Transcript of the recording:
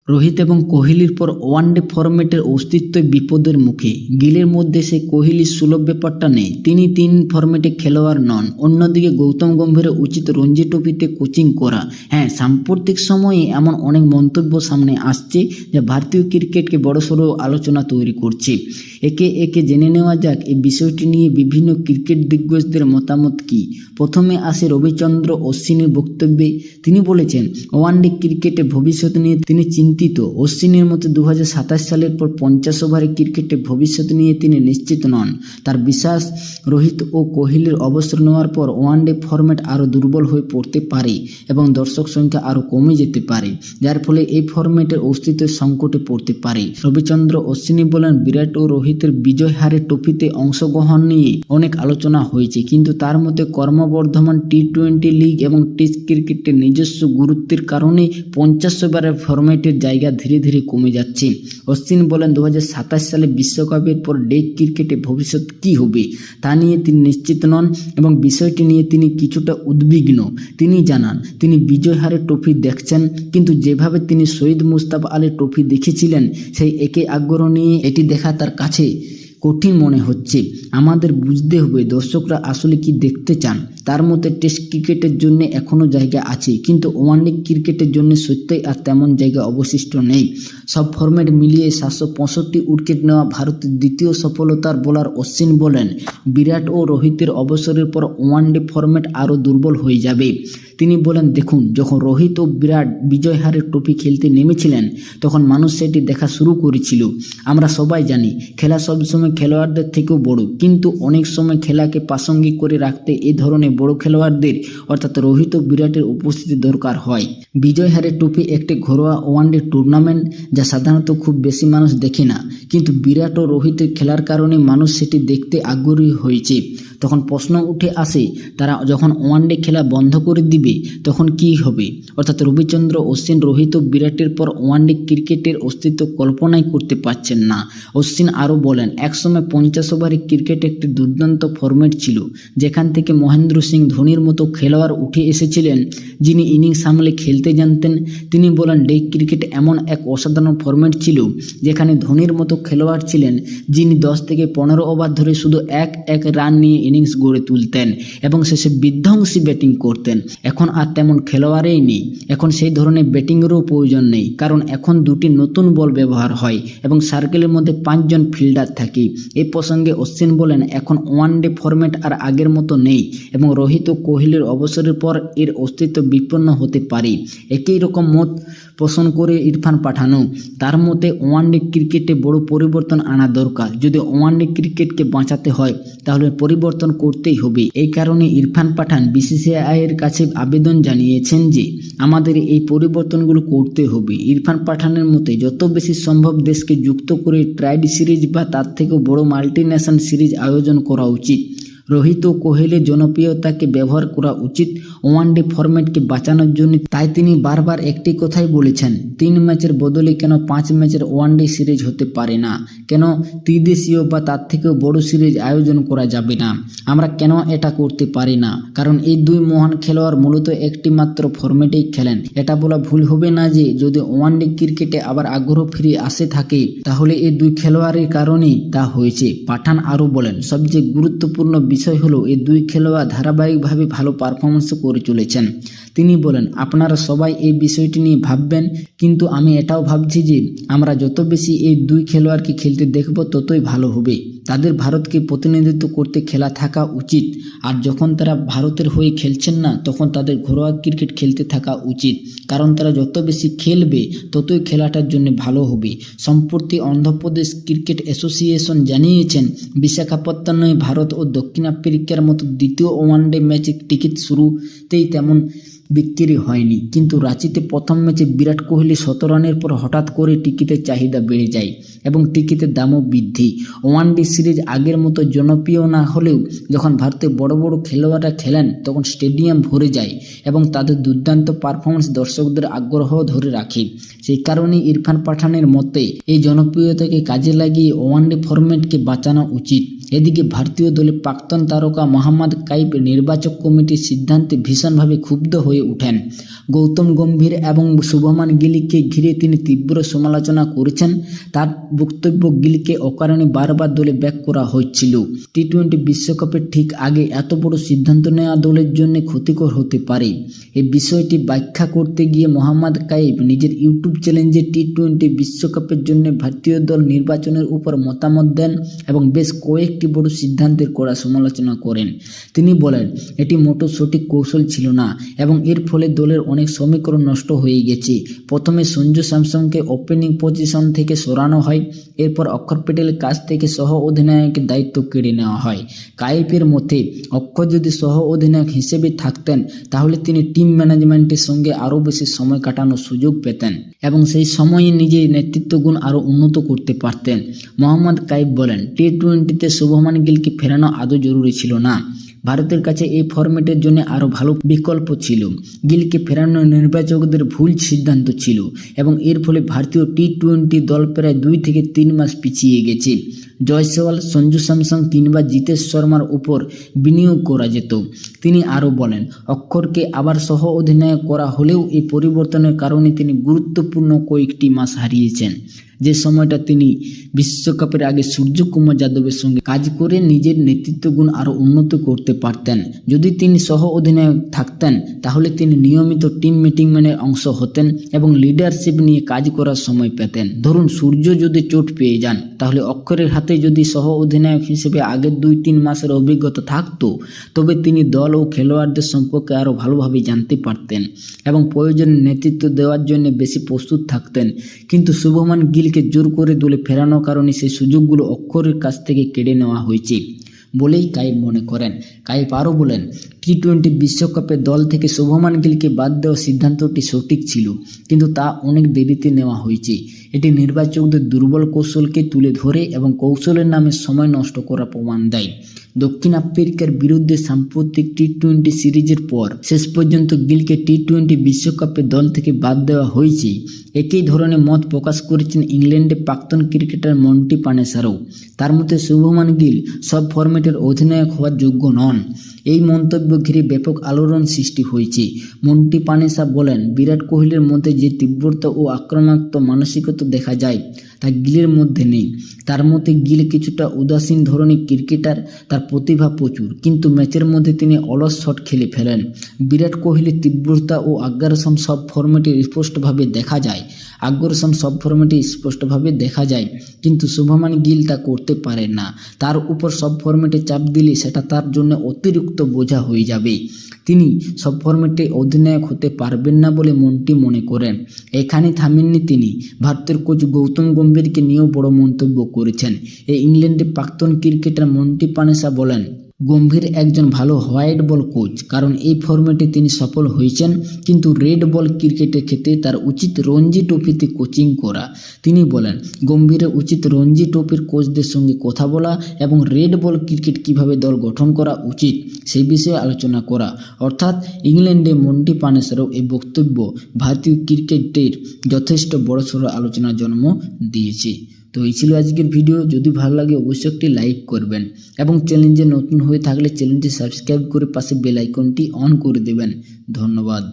রোহিত এবং কোহলির পর ওয়ানডে ফরম্যাটের অস্তিত্বই বিপদের মুখে। গিলের মধ্যে সে কোহলির সুলভ ব্যাপারটা নেই, তিনি 3 ফরম্যাটে খেলোয়াড় নন। অন্যদিকে গৌতম গম্ভীরের উচিত রঞ্জি ট্রফিতে কোচিং করা। হ্যাঁ, সাম্প্রতিক সময়ে এমন অনেক মন্তব্য সামনে আসছে যা ভারতীয় ক্রিকেটকে বড়সড় আলোচনা তৈরি করছে। একে একে জেনে নেওয়া যাক এই বিষয়টি নিয়ে বিভিন্ন ক্রিকেট দিগ্গজদের মতামত কী। প্রথমে আসে রবিচন্দ্র অশ্বিনের বক্তব্যে। তিনি বলেছেন, ওয়ানডে ক্রিকেটে ভবিষ্যৎ নিয়ে তিনি চিন্তিত। অশ্বিনের মতে 2027 সালের পর 50 ওভারের ক্রিকেটে ভবিষ্যৎ নিয়ে তিনি নিশ্চিত নন। তার বিশ্বাস, রোহিত ও কোহলির অবসর নেওয়ার পর ওয়ানডে ফরম্যাট আরও দুর্বল হয়ে পড়তে পারে এবং দর্শক সংখ্যা আরও কমে যেতে পারে, যার ফলে এই ফরম্যাটের অস্তিত্বের সংকটে পড়তে পারে। রবিচন্দ্র অশ্বিনী বলেন, বিরাট ও রোহিতের বিজয় হারের ট্রফিতে অংশগ্রহণ নিয়ে অনেক আলোচনা হয়েছে, কিন্তু তার মতে ক্রমবর্ধমান টি-20 লিগ এবং টেস্ট ক্রিকেটের নিজস্ব গুরুত্বের কারণে 50 ওভারের ফরম্যাটের জায়গা ধীরে ধীরে কমে যাচ্ছে। অশ্বিন বলেন, 2027 সালে বিশ্বকাপের পর ডে ক্রিকেটে ভবিষ্যৎ কী হবে তা নিয়ে তিনি নিশ্চিত নন এবং বিষয়টি নিয়ে তিনি কিছুটা উদ্বিগ্ন। তিনি জানান, তিনি বিজয় হারের ট্রফি দেখছেন, কিন্তু যেভাবে তিনি সৈয়দ মুস্তাফা আলী ট্রফি দেখেছিলেন সেই একই আগ্রহ নিয়ে এটি দেখা তার কাছে কঠিন মনে হচ্ছে। আমাদের বুঝতে হবে দর্শকরা আসলে কি দেখতে চান। তার মতে টেস্ট ক্রিকেটের জন্য এখনও জায়গা আছে, কিন্তু ওয়ানডে ক্রিকেটের জন্য সত্যিই আর তেমন জায়গা অবশিষ্ট নেই। সব ফরম্যাট মিলিয়ে 765 উইকেট নেওয়া ভারতের দ্বিতীয় সফলতার বোলার অশ্বিন বলেন, বিরাট ও রোহিতের অবসরের পর ওয়ানডে ফরম্যাট আরও দুর্বল হয়ে যাবে। তিনি বলেন, দেখুন, যখন রোহিত ও বিরাট বিজয় হারের ট্রফি খেলতে নেমেছিলেন তখন মানুষ সেটি দেখা শুরু করেছিল। আমরা সবাই জানি খেলা সবসময় খেলোয়াড়দের থেকেও বড়, কিন্তু অনেক সময় খেলাকে প্রাসঙ্গিক করে রাখতে এ ধরনের বড় খেলোয়াড়দের অর্থাৎ রোহিত ও বিরাটের উপস্থিতি দরকার হয়। বিজয় হারের ট্রফি একটি ঘরোয়া ওয়ানডে টুর্নামেন্ট যা সাধারণত খুব বেশি মানুষ দেখে না, কিন্তু বিরাট ও রোহিতের খেলার কারণে মানুষ সেটি দেখতে আগ্রহী হয়েছে। তখন প্রশ্ন উঠে আসে, তারা যখন ওয়ানডে খেলা বন্ধ করে দিবে তখন কি হবে? অর্থাৎ রবিচন্দ্র অশ্বিন রোহিত ও বিরাটের পর ওয়ানডে ক্রিকেটের অস্তিত্ব কল্পনাই করতে পারছেন না। অশ্বিন আরও বলেন, একসময় 50 ওভারের ক্রিকেট একটি দুর্দান্ত ফরম্যাট ছিল, যেখান থেকে মহেন্দ্র সিং ধোনির মতো খেলোয়াড় উঠে এসেছিলেন যিনি ইনিংস সামলে খেলতে জানতেন। তিনি বলেন, ডে ক্রিকেট এমন এক অসাধারণ ফরম্যাট ছিল যেখানে ধোনির মতো খেলোয়াড় ছিলেন যিনি 10 থেকে 15 ওভার ধরে শুধু এক রান নিয়ে ইনিংস গড়ে তুলতেন এবং শেষে বিধ্বংসী ব্যাটিং করতেন। এখন আর তেমন খেলোয়াড়ই নেই। এখন সেই ধরনের ব্যাটিংয়েরও প্রয়োজন নেই, কারণ এখন 2টি নতুন বল ব্যবহার হয় এবং সার্কেলের মধ্যে 5 জন ফিল্ডার থাকে। এই প্রসঙ্গে অশ্বিন বলেন, এখন ওয়ানডে ফরম্যাট আর আগের মতো নেই এবং রোহিত ও কোহলির অবসরের পর এর অস্তিত্ব বিপন্ন হতে পারে। একই রকম মত পোষণ করে ইরফান পাঠানও। তার মতে ওয়ানডে ক্রিকেটে বড় পরিবর্তন আনা দরকার। যদি ওয়ানডে ক্রিকেটকে বাঁচাতে হয় তাহলে পরিবর্তন করতেই হবে। এই কারণে ইরফান পাঠান বিসিসিআই এর কাছে আবেদন জানিয়েছেন যে আমাদের এই পরিবর্তনগুলো করতে হবে। ইরফান পাঠানের মতে যত বেশি সম্ভব দেশকে যুক্ত করে ট্রাইড সিরিজ বা তার থেকেও বড় মাল্টিনেশন সিরিজ আয়োজন করা উচিত। রোহিত ও কোহলির জনপ্রিয়তাকে ব্যবহার করা উচিত ওয়ানডে ফরম্যাটকে বাঁচানোর জন্য। তাই তিনি বারবার একটি কথাই বলেছেন, 3 ম্যাচের বদলে কেন 5 ম্যাচের ওয়ানডে সিরিজ হতে পারে না? কেন ত্রিদেশীয় বা তার থেকেও বড় সিরিজ আয়োজন করা যাবে না? আমরা কেন এটা করতে পারি না? কারণ এই 2 মহান খেলোয়াড় মূলত একটি মাত্র ফরম্যাটেই খেলেন। এটা বলা ভুল হবে না যে যদি ওয়ানডে ক্রিকেটে আবার আগ্রহ ফিরে আসে থাকে তাহলে এই 2 খেলোয়াড়ের কারণেই তা হয়েছে। পাঠান আরও বলেন, সবচেয়ে গুরুত্বপূর্ণ বিষয় হলো এই 2 খেলোয়াড় ধারাবাহিকভাবে ভালো পারফরমেন্স করে চলেছেন। তিনি বলেন, আপনারা সবাই এই বিষয়টি নিয়ে ভাববেন, কিন্তু আমি এটাও ভাবছি যে আমরা যত বেশি এই 2 খেলোয়াড়কে খেলতে দেখব ততই ভালো হবে। তাদের ভারতকে প্রতিনিধিত্ব করতে খেলা থাকা উচিত, আর যখন তারা ভারতের হয়ে খেলছেন না তখন তাদের ঘরোয়া ক্রিকেট খেলতে থাকা উচিত, কারণ তারা যত বেশি খেলবে ততই খেলাটার জন্য ভালো হবে। সম্প্রতি অন্ধ্রপ্রদেশ ক্রিকেট অ্যাসোসিয়েশন জানিয়েছেন, বিশাখাপত্তনমে ভারত ও দক্ষিণ আফ্রিকার মতো দ্বিতীয় ওয়ানডে ম্যাচে টিকিট শুরুতেই তেমন বিক্রি হয়নি, কিন্তু রাঁচিতে প্রথম ম্যাচে বিরাট কোহলি 100 রানের পর হঠাৎ করে টিকিটের চাহিদা বেড়ে যায় এবং টিকিটের দামও বৃদ্ধি। ওয়ানডে সিরিজ আগের মতো জনপ্রিয় না হলেও যখন ভারতে বড় বড় খেলোয়াড়রা খেলেন তখন স্টেডিয়াম ভরে যায় এবং তাদের দুর্দান্ত পারফরমেন্স দর্শকদের আগ্রহ ধরে রাখে। সেই কারণেই ইরফান পাঠানের মতে এই জনপ্রিয়তাকে কাজে লাগিয়ে ওয়ানডে ফরম্যাটকে বাঁচানো উচিত। এদিকে ভারতীয় দলের প্রাক্তন তারকা মোহাম্মদ কাইফ নির্বাচক কমিটির সিদ্ধান্তে ভীষণভাবে ক্ষুব্ধ হয়ে হয়ে ওঠেন। গৌতম গম্ভীর এবং শুভমান গিলকে ঘিরে তিনি তীব্র সমালোচনা করেছেন। তার বক্তব্য, গিলকে অকারণে বারবার দলে ব্যাক করা হচ্ছিল। টি-20 বিশ্বকাপের ঠিক আগে এত বড় সিদ্ধান্ত নেওয়া দলের জন্য ক্ষতিকর হতে পারে। এই বিষয়টি ব্যাখ্যা করতে গিয়ে মোহাম্মদ কাইফ নিজের ইউটিউব চ্যানেলে টি-20 বিশ্বকাপের জন্য ভারতীয় দল নির্বাচনের উপর মতামত দেন এবং বেশ কয়েকটি বড় সিদ্ধান্তের কড়া সমালোচনা করেন। তিনি বলেন, এটি মোটো সঠিক কৌশল ছিল না এবং এর ফলে দলের অনেক সমীকরণ নষ্ট হয়ে গেছে। প্রথমে সঞ্জু স্যামসনকে ওপেনিং পজিশন থেকে সরানো হয়, এরপর অক্ষর প্যাটেলের কাছ থেকে সহ অধিনায়কের দায়িত্ব কেড়ে নেওয়া হয়। কাইফের মতে, অক্ষর যদি সহ অধিনায়ক হিসেবে থাকতেন তাহলে তিনি টিম ম্যানেজমেন্টের সঙ্গে আরও বেশি সময় কাটানোর সুযোগ পেতেন এবং সেই সময়ে নিজের নেতৃত্ব গুণ আরও উন্নত করতে পারতেন। মোহাম্মদ কাইফ বলেন, টি-20তে শুভমান গিলকে ফেরানো আদৌ জরুরি ছিল না। ভারতের কাছে এই ফরম্যাটের জন্য আরও ভালো বিকল্প ছিল। গিলকে ফেরানো নির্বাচকদের ভুল সিদ্ধান্ত ছিল এবং এর ফলে ভারতীয় টি-20 দল প্রায় 2 থেকে 3 মাস পিছিয়ে গেছে। জয়সওয়াল, সঞ্জু স্যামসন কিংবা জিতেশ শর্মার উপর বিনিয়োগ করা যেত। তিনি আরও বলেন, অক্ষরকে আবার সহ অধিনায়ক করা হলেও এই পরিবর্তনের কারণে তিনি গুরুত্বপূর্ণ কয়েকটি মাস হারিয়েছেন, যে সময়টা তিনি বিশ্বকাপের আগে সূর্যকুমার যাদবের সঙ্গে কাজ করে নিজের নেতৃত্ব গুণ আরও উন্নত করতে পারতেন। যদি তিনি সহ অধিনায়ক থাকতেন তাহলে তিনি নিয়মিত টিম মিটিংয়ের অংশ হতেন এবং লিডারশিপ নিয়ে কাজ করার সময় পেতেন। ধরুন, সূর্য যদি চোট পেয়ে যান তাহলে অক্ষরের হাতে যদি সহ অধিনায়ক হিসেবে আগের 2-3 মাসের অভিজ্ঞতা থাকতো তবে তিনি দল ও খেলোয়াড়দের সম্পর্কে আরও ভালোভাবে জানতে পারতেন এবং প্রয়োজনে নেতৃত্ব দেওয়ার জন্য বেশি প্রস্তুত থাকতেন। কিন্তু শুভমান গিলকে জোর করে দলে ফেরানোর কারণে সেই সুযোগগুলো অক্ষরের কাছ থেকে কেড়ে নেওয়া হয়েছে বলেই কাইফ মনে করেন। কাইফ আরও বলেন, টি-20 বিশ্বকাপে দল থেকে শুভমান গিলকে বাদ দেওয়ার সিদ্ধান্তটি সঠিক ছিল, কিন্তু তা অনেক দেরিতে নেওয়া হয়েছে। এটি নির্বাচকদের দুর্বল কৌশলকে তুলে ধরে এবং কৌশলের নামে সময় নষ্ট করার প্রমাণ দেয়। দক্ষিণ আফ্রিকার বিরুদ্ধে সাম্প্রতিক টি-20 সিরিজের পর শেষ পর্যন্ত গিলকে টি-20 বিশ্বকাপে দল থেকে বাদ দেওয়া হয়েছে। একই ধরনের মত প্রকাশ করেছেন ইংল্যান্ডের প্রাক্তন ক্রিকেটার মন্টি পানেসারও। তার মতে শুভমান গিল সব ফরম্যাটের অধিনায়ক হওয়ার যোগ্য নন। এই মন্তব্য ঘিরে ব্যাপক আলোড়ন সৃষ্টি হয়েছে। মন্টি পানেসা বলেন, বিরাট কোহলির মধ্যে যে তীব্রতা ও আক্রমণাত্মক মানসিকতা দেখা যায় তা গিলের মধ্যে নেই। তার মতে গিল কিছুটা উদাসীন ধরনের ক্রিকেটার, তার প্রতিভা প্রচুর, কিন্তু ম্যাচের মধ্যে তিনি অলস শট খেলে ফেলেন। বিরাট কোহলির তীব্রতা ও আগ্রাসন সব ফরম্যাটে স্পষ্টভাবে দেখা যায়, কিন্তু শুভমান গিল তা করতে পারেন না। তার উপর সব ফরম্যাটে চাপ দিলে সেটা তার জন্য অতিরিক্ত বোঝা হয়ে যাবে। তিনি সব ফরম্যাটে অধিনায়ক হতে পারবেন না বলে মন্টি মনে করেন। এখানে থামেননি তিনি, ভারতের কোচ গৌতম গম্ভীরকে নিয়েও বড় মন্তব্য করেছেন। এই ইংল্যান্ডের প্রাক্তন ক্রিকেটার মন্টি পানেসা বলেন, গম্ভীর একজন ভালো হোয়াইট বল কোচ, কারণ এই ফরম্যাটে তিনি সফল হয়েছেন, কিন্তু রেড বল ক্রিকেটের ক্ষেত্রে তার উচিত রঞ্জি ট্রফিতে কোচিং করা। তিনি বলেন, গম্ভীরের উচিত রঞ্জি ট্রফির কোচদের সঙ্গে কথা বলা এবং রেড বল ক্রিকেট কিভাবে দল গঠন করা উচিত সেই বিষয়ে আলোচনা করা। অর্থাৎ ইংল্যান্ডে মন্টি পানেসারও এই বক্তব্য ভারতীয় ক্রিকেটের যথেষ্ট বড়সড় আলোচনার জন্ম দিয়েছে। তো এই ছিল আজকের ভিডিও। যদি ভালো লাগে অবশ্যই একটি লাইক করবেন এবং চ্যানেলে নতুন হয়ে থাকলে চ্যানেলটি সাবস্ক্রাইব করে পাশে বেল আইকনটি অন করে দেবেন। ধন্যবাদ।